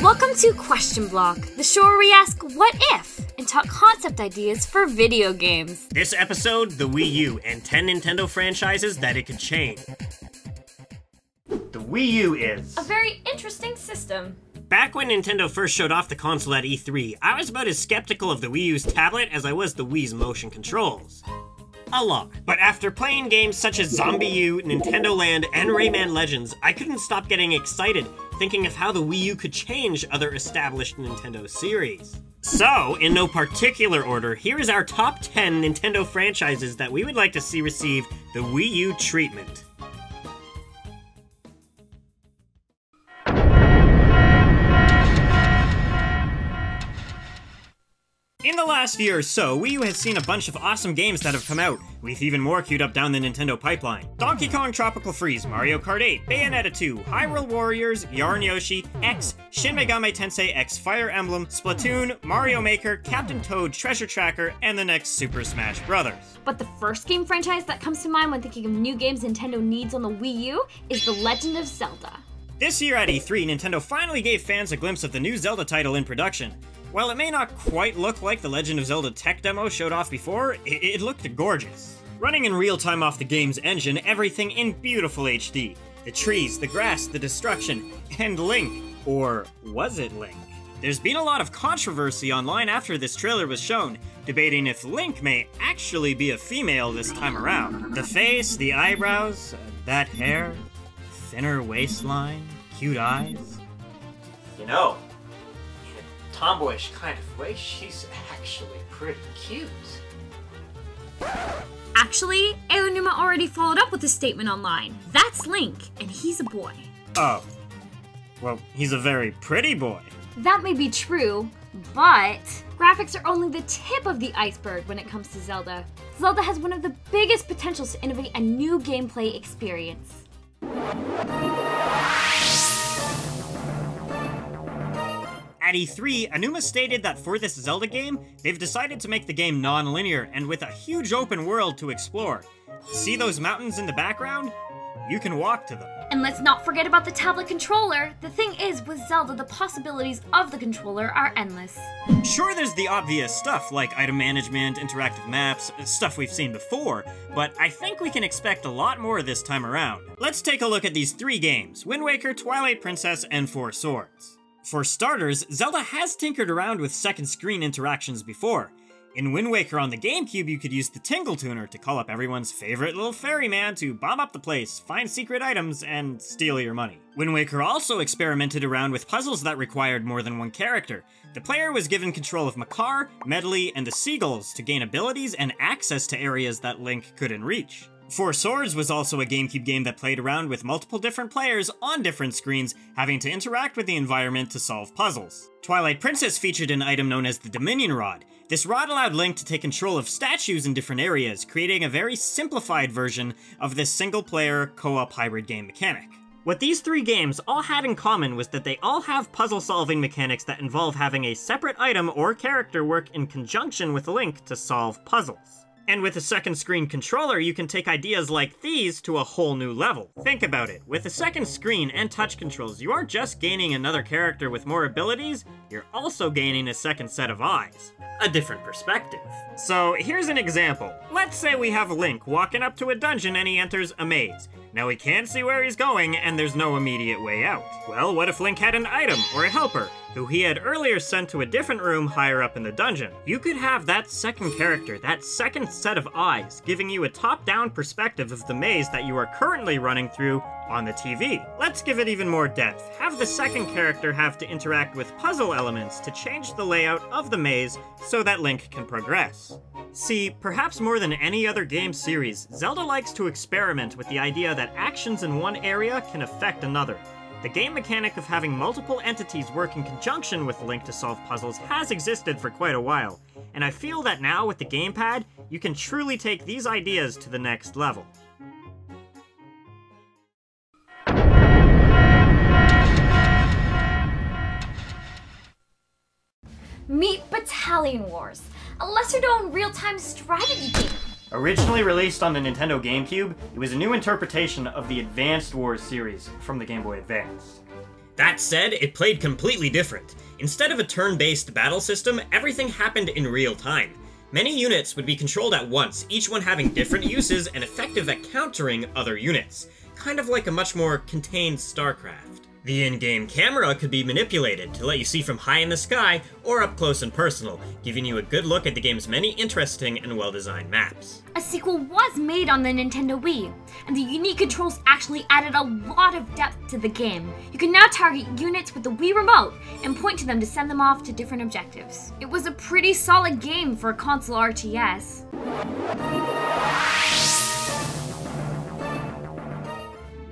Welcome to Question Block, the show where we ask what if and talk concept ideas for video games. This episode, the Wii U and 10 Nintendo franchises that it could change. The Wii U is a very interesting system. Back when Nintendo first showed off the console at E3, I was about as skeptical of the Wii U's tablet as I was the Wii's motion controls. A lot. But after playing games such as Zombie U, Nintendo Land, and Rayman Legends, I couldn't stop getting excited, thinking of how the Wii U could change other established Nintendo series. So, in no particular order, here is our top 10 Nintendo franchises that we would like to see receive the Wii U treatment. In the last year or so, Wii U has seen a bunch of awesome games that have come out, with even more queued up down the Nintendo pipeline. Donkey Kong Tropical Freeze, Mario Kart 8, Bayonetta 2, Hyrule Warriors, Yarn Yoshi, X, Shin Megami Tensei X Fire Emblem, Splatoon, Mario Maker, Captain Toad Treasure Tracker, and the next Super Smash Bros. But the first game franchise that comes to mind when thinking of new games Nintendo needs on the Wii U is The Legend of Zelda. This year at E3, Nintendo finally gave fans a glimpse of the new Zelda title in production. While it may not quite look like the Legend of Zelda tech demo showed off before, it looked gorgeous. Running in real time off the game's engine, everything in beautiful HD. The trees, the grass, the destruction, and Link. Or was it Link? There's been a lot of controversy online after this trailer was shown, debating if Link may actually be a female this time around. The face, the eyebrows, that hair, thinner waistline, cute eyes. You know, tomboyish kind of way, she's actually pretty cute. Actually, Aonuma already followed up with a statement online. That's Link, and he's a boy. Oh. Well, he's a very pretty boy. That may be true, but graphics are only the tip of the iceberg when it comes to Zelda. Zelda has one of the biggest potentials to innovate a new gameplay experience. At E3, Aonuma stated that for this Zelda game, they've decided to make the game non-linear and with a huge open world to explore. See those mountains in the background? You can walk to them. And let's not forget about the tablet controller. The thing is, with Zelda, the possibilities of the controller are endless. Sure, there's the obvious stuff like item management, interactive maps, stuff we've seen before, but I think we can expect a lot more this time around. Let's take a look at these three games: Wind Waker, Twilight Princess, and Four Swords. For starters, Zelda has tinkered around with second screen interactions before. In Wind Waker on the GameCube, you could use the Tingle Tuner to call up everyone's favorite little ferryman to bomb up the place, find secret items, and steal your money. Wind Waker also experimented around with puzzles that required more than one character. The player was given control of Makar, Medley, and the Seagulls to gain abilities and access to areas that Link couldn't reach. Four Swords was also a GameCube game that played around with multiple different players on different screens, having to interact with the environment to solve puzzles. Twilight Princess featured an item known as the Dominion Rod. This rod allowed Link to take control of statues in different areas, creating a very simplified version of this single-player co-op hybrid game mechanic. What these three games all had in common was that they all have puzzle-solving mechanics that involve having a separate item or character work in conjunction with Link to solve puzzles. And with a second screen controller, you can take ideas like these to a whole new level. Think about it. With a second screen and touch controls, you aren't just gaining another character with more abilities, you're also gaining a second set of eyes. A different perspective. So here's an example. Let's say we have Link walking up to a dungeon and he enters a maze. Now he can't see where he's going and there's no immediate way out. Well, what if Link had an item or a helper who he had earlier sent to a different room higher up in the dungeon? You could have that second character, that second set of eyes, giving you a top-down perspective of the maze that you are currently running through on the TV. Let's give it even more depth. Have the second character have to interact with puzzle elements to change the layout of the maze so that Link can progress. See, perhaps more than any other game series, Zelda likes to experiment with the idea that actions in one area can affect another. The game mechanic of having multiple entities work in conjunction with Link to solve puzzles has existed for quite a while, and I feel that now with the gamepad, you can truly take these ideas to the next level. Meet Battalion Wars, a lesser-known real-time strategy game. Originally released on the Nintendo GameCube, it was a new interpretation of the Advanced Wars series from the Game Boy Advance. That said, it played completely different. Instead of a turn-based battle system, everything happened in real time. Many units would be controlled at once, each one having different uses and effective at countering other units, kind of like a much more contained StarCraft. The in-game camera could be manipulated to let you see from high in the sky or up close and personal, giving you a good look at the game's many interesting and well-designed maps. A sequel was made on the Nintendo Wii, and the unique controls actually added a lot of depth to the game. You can now target units with the Wii remote and point to them to send them off to different objectives. It was a pretty solid game for a console RTS.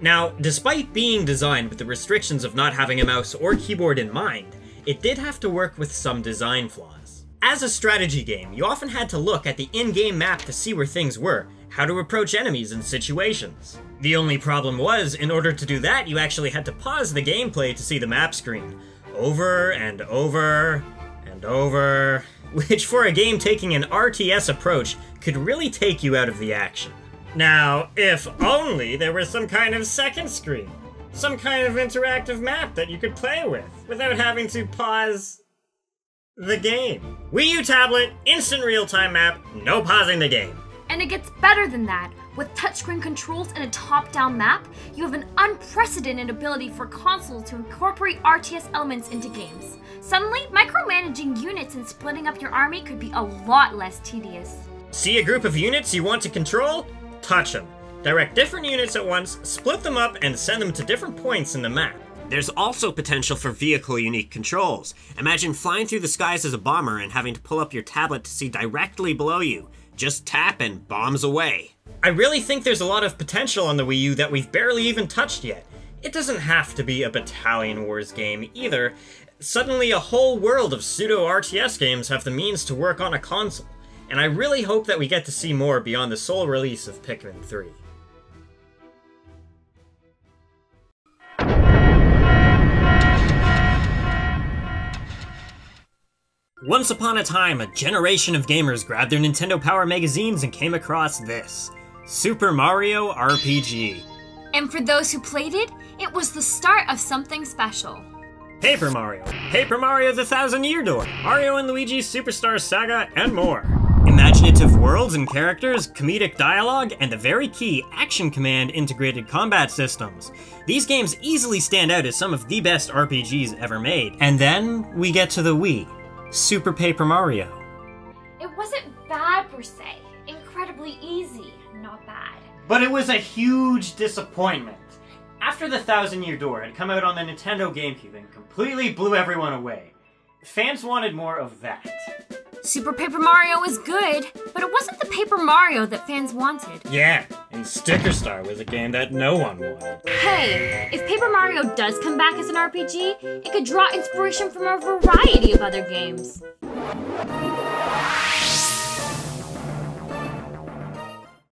Now, despite being designed with the restrictions of not having a mouse or keyboard in mind, it did have to work with some design flaws. As a strategy game, you often had to look at the in-game map to see where things were, how to approach enemies and situations. The only problem was, in order to do that, you actually had to pause the gameplay to see the map screen, over and over and over, which for a game taking an RTS approach could really take you out of the action. Now, if only there was some kind of second screen, some kind of interactive map that you could play with, without having to pause the game. Wii U tablet, instant real-time map, no pausing the game. And it gets better than that. With touchscreen controls and a top-down map, you have an unprecedented ability for consoles to incorporate RTS elements into games. Suddenly, micromanaging units and splitting up your army could be a lot less tedious. See a group of units you want to control? Touch them. Direct different units at once, split them up, and send them to different points in the map. There's also potential for vehicle-unique controls. Imagine flying through the skies as a bomber and having to pull up your tablet to see directly below you. Just tap and bombs away. I really think there's a lot of potential on the Wii U that we've barely even touched yet. It doesn't have to be a Battalion Wars game either. Suddenly a whole world of pseudo-RTS games have the means to work on a console. And I really hope that we get to see more beyond the sole release of Pikmin 3. Once upon a time, a generation of gamers grabbed their Nintendo Power magazines and came across this: Super Mario RPG. And for those who played it, it was the start of something special. Paper Mario the Thousand Year Door, Mario and Luigi's Superstar Saga, and more. Imaginative worlds and characters, comedic dialogue, and the very key Action Command integrated combat systems. These games easily stand out as some of the best RPGs ever made. And then we get to the Wii, Super Paper Mario. It wasn't bad per se, incredibly easy, not bad. But it was a huge disappointment. After the Thousand Year Door had come out on the Nintendo GameCube and completely blew everyone away, fans wanted more of that. Super Paper Mario was good, but it wasn't the Paper Mario that fans wanted. Yeah, and Sticker Star was a game that no one wanted. Hey, if Paper Mario does come back as an RPG, it could draw inspiration from a variety of other games.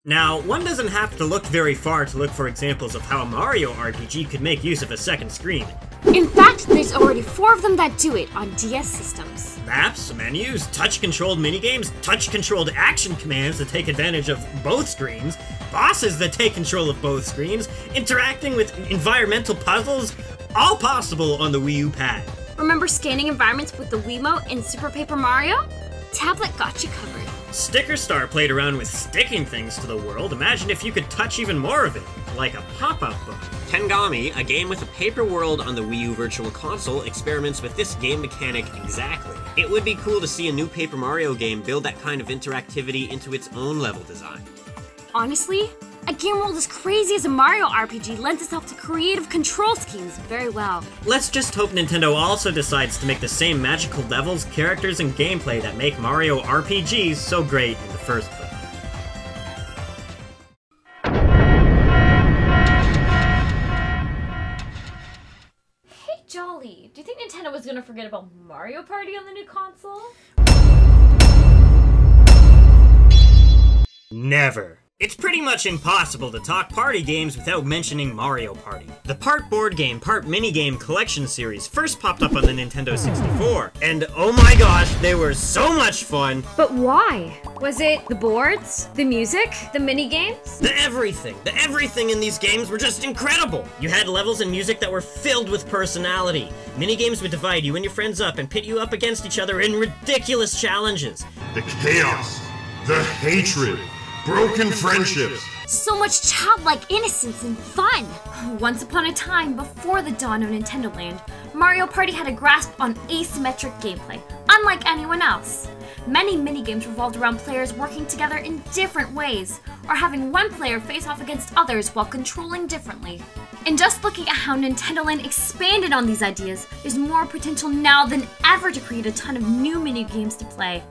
Now, one doesn't have to look very far to look for examples of how a Mario RPG could make use of a second screen. In fact, there's already 4 of them that do it on DS systems. Maps, menus, touch-controlled minigames, touch-controlled action commands that take advantage of both screens, bosses that take control of both screens, interacting with environmental puzzles, all possible on the Wii U pad. Remember scanning environments with the Wiimote in Super Paper Mario? Tablet got you covered. Sticker Star played around with sticking things to the world. Imagine if you could touch even more of it, like a pop-up book. Tengami, a game with a paper world on the Wii U Virtual Console, experiments with this game mechanic exactly. It would be cool to see a new Paper Mario game build that kind of interactivity into its own level design. Honestly, a game world as crazy as a Mario RPG lends itself to creative control schemes very well. Let's just hope Nintendo also decides to make the same magical levels, characters, and gameplay that make Mario RPGs so great in the first place. Hey Djali, do you think Nintendo was gonna forget about Mario Party on the new console? Never. It's pretty much impossible to talk party games without mentioning Mario Party. The part board game, part minigame collection series first popped up on the Nintendo 64, and oh my gosh, they were so much fun! But why? Was it the boards? The music? The minigames? The everything in these games were just incredible! You had levels and music that were filled with personality. Minigames would divide you and your friends up and pit you up against each other in ridiculous challenges. The chaos, the hatred, broken friendships. So much childlike innocence and fun! Once upon a time, before the dawn of Nintendo Land, Mario Party had a grasp on asymmetric gameplay, unlike anyone else. Many minigames revolved around players working together in different ways, or having one player face off against others while controlling differently. And just looking at how Nintendo Land expanded on these ideas, there's more potential now than ever to create a ton of new minigames to play.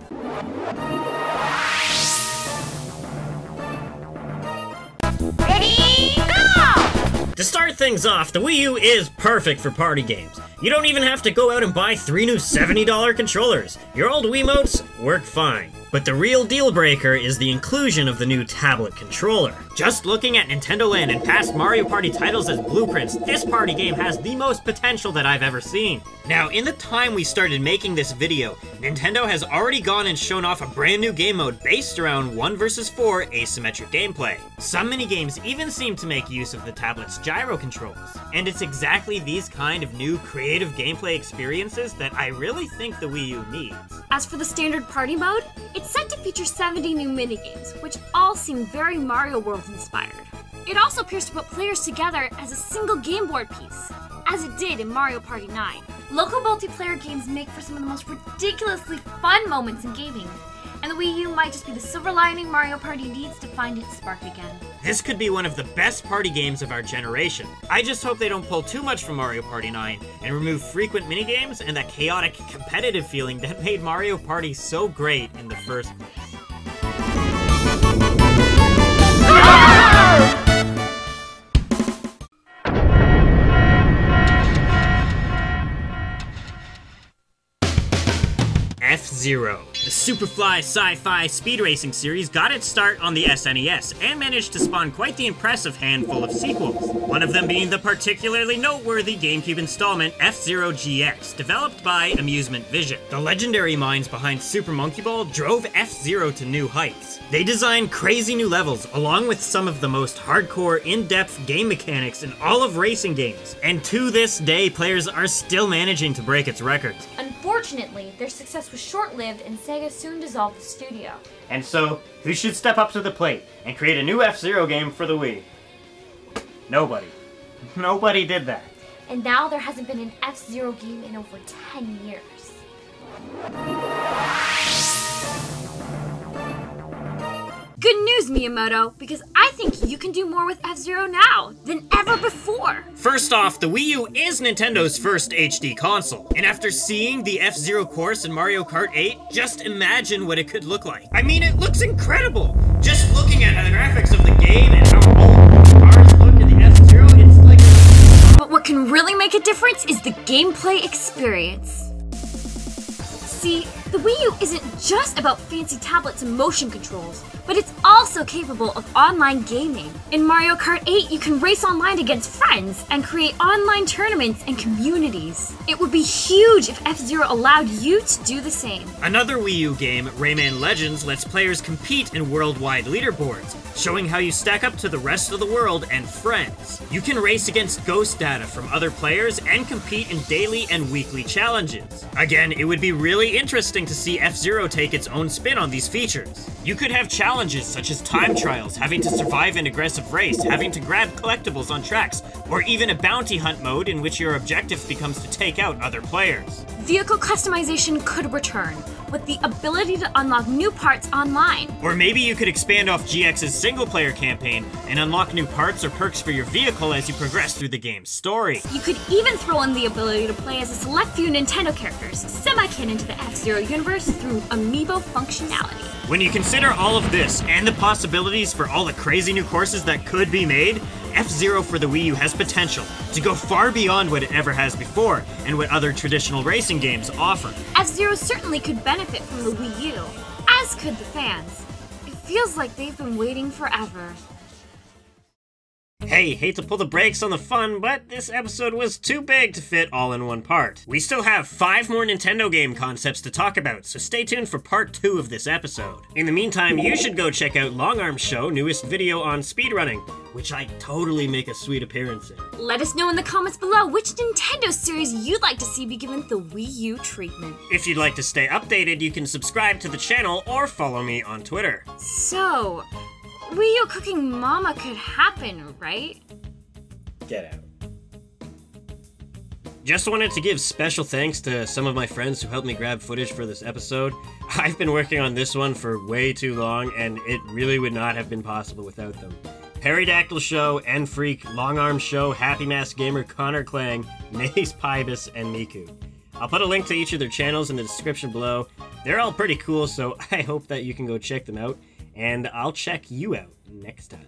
Ready, go! To start things off, the Wii U is perfect for party games. You don't even have to go out and buy 3 new $70 controllers. Your old Wiimotes work fine. But the real deal breaker is the inclusion of the new tablet controller. Just looking at Nintendo Land and past Mario Party titles as blueprints, this party game has the most potential that I've ever seen. Now, in the time we started making this video, Nintendo has already gone and shown off a brand new game mode based around 1 vs 4 asymmetric gameplay. Some minigames even seem to make use of the tablet's gyro controls. And it's exactly these kind of new creative gameplay experiences that I really think the Wii U needs. As for the standard party mode, it's set to feature 70 new minigames, which all seem very Mario World inspired. It also appears to put players together as a single game board piece, as it did in Mario Party 9. Local multiplayer games make for some of the most ridiculously fun moments in gaming, and the Wii U might just be the silver lining Mario Party needs to find its spark again. This could be one of the best party games of our generation. I just hope they don't pull too much from Mario Party 9 and remove frequent minigames and that chaotic, competitive feeling that made Mario Party so great in the first place. FZero. The Superfly sci-fi speed racing series got its start on the SNES and managed to spawn quite the impressive handful of sequels, one of them being the particularly noteworthy GameCube installment FZero GX, developed by Amusement Vision. The legendary minds behind Super Monkey Ball drove FZero to new heights. They designed crazy new levels, along with some of the most hardcore, in-depth game mechanics in all of racing games, and to this day, players are still managing to break its records. Unfortunately, their success was short-lived and Sega soon dissolved the studio. And so, who should step up to the plate and create a new FZero game for the Wii? Nobody. Nobody did that. And now there hasn't been an FZero game in over 10 years. Good news, Miyamoto, because I think you can do more with FZero now than ever before. First off, the Wii U is Nintendo's first HD console, and after seeing the FZero course in Mario Kart 8, just imagine what it could look like. I mean, it looks incredible! Just looking at the graphics of the game and how old the cars look in the F-Zero, it's like... But what can really make a difference is the gameplay experience. See, the Wii U isn't just about fancy tablets and motion controls, but it's also capable of online gaming. In Mario Kart 8, you can race online against friends and create online tournaments and communities. It would be huge if FZero allowed you to do the same. Another Wii U game, Rayman Legends, lets players compete in worldwide leaderboards, showing how you stack up to the rest of the world and friends. You can race against ghost data from other players and compete in daily and weekly challenges. Again, it would be really interesting to see FZero take its own spin on these features. You could have challenges such as time trials, having to survive an aggressive race, having to grab collectibles on tracks, or even a bounty hunt mode in which your objective becomes to take out other players. Vehicle customization could return, with the ability to unlock new parts online. Or maybe you could expand off GX's single-player campaign and unlock new parts or perks for your vehicle as you progress through the game's story. You could even throw in the ability to play as a select few Nintendo characters, semi-canon to the FZero universe through amiibo functionality. When you consider all of this, and the possibilities for all the crazy new courses that could be made, FZero for the Wii U has potential to go far beyond what it ever has before, and what other traditional racing games offer. FZero certainly could benefit from the Wii U, as could the fans. It Feels like they've been waiting forever. Hey, hate to pull the brakes on the fun, but this episode was too big to fit all in one part. We still have 5 more Nintendo game concepts to talk about, so stay tuned for part 2 of this episode. In the meantime, you should go check out Longarmsshow newest video on speedrunning, which I totally make a sweet appearance in. Let us know in the comments below which Nintendo series you'd like to see be given the Wii U treatment. If you'd like to stay updated, you can subscribe to the channel or follow me on Twitter. So, Wii U cooking mama could happen, right? Get out. Just wanted to give special thanks to some of my friends who helped me grab footage for this episode. I've been working on this one for way too long, and it really would not have been possible without them. PerrydactylShow, NFreak, Longarmsshow, HappyMaskGamer, Connor Clang, Nase Pybus, and Miku. I'll put a link to each of their channels in the description below. They're all pretty cool, so I hope that you can go check them out. And I'll check you out next time.